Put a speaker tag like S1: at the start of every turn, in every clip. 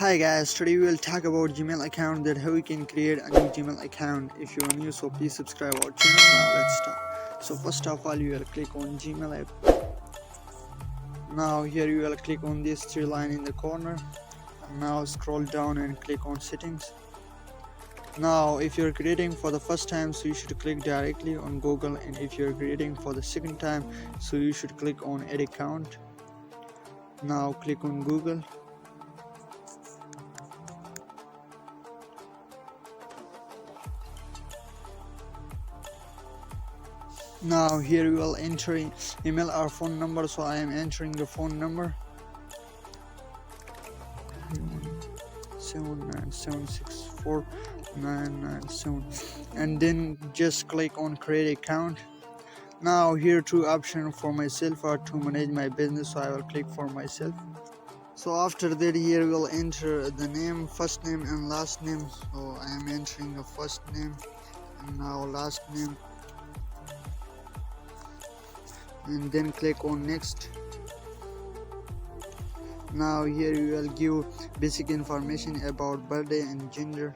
S1: Hi guys, today we will talk about Gmail account, that how you can create a new Gmail account. If you are new, so please subscribe our channel. Now let's start. So first of all, you will click on Gmail app. Now here you will click on this three line in the corner. Now scroll down and click on settings. Now if you're creating for the first time, so you should click directly on Google, and if you're creating for the second time, so you should click on add account. Now click on Google. Now here you will enter email or phone number, so I am entering the phone number 797649997, and then just click on create account. Now here two options for myself or to manage my business, so I will click for myself. So after that, here we will enter the name, first name and last name. So I am entering the first name and now last name, and then click on next. Now here you will give basic information about birthday and gender,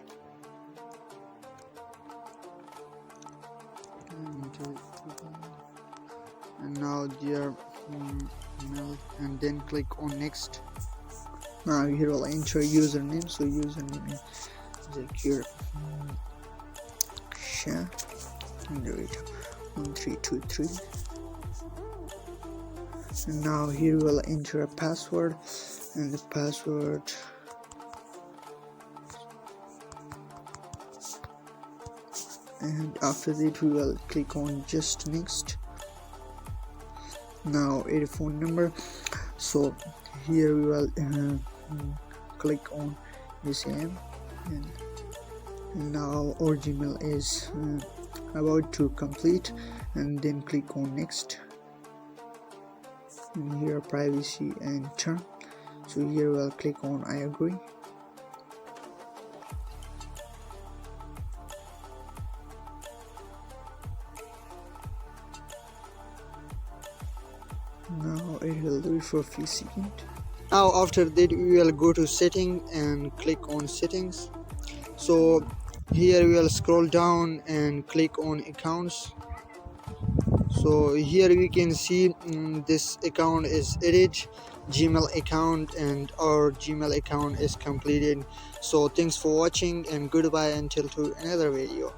S1: and now their email, and then click on next. Now here will enter username, so username is Zakir Shah 1323. And now here we will enter a password, and the password and after that we will click on just next. Now add a phone number, so here we will click on SAM, and now our Gmail is about to complete, and then click on next. And here privacy and term, so here we'll click on I agree. Now it will do it for a few seconds. Now after that we will go to setting and click on settings. So here we will scroll down and click on accounts. So here we can see this account is added, Gmail account, and our Gmail account is completed. So thanks for watching, and goodbye until to another video.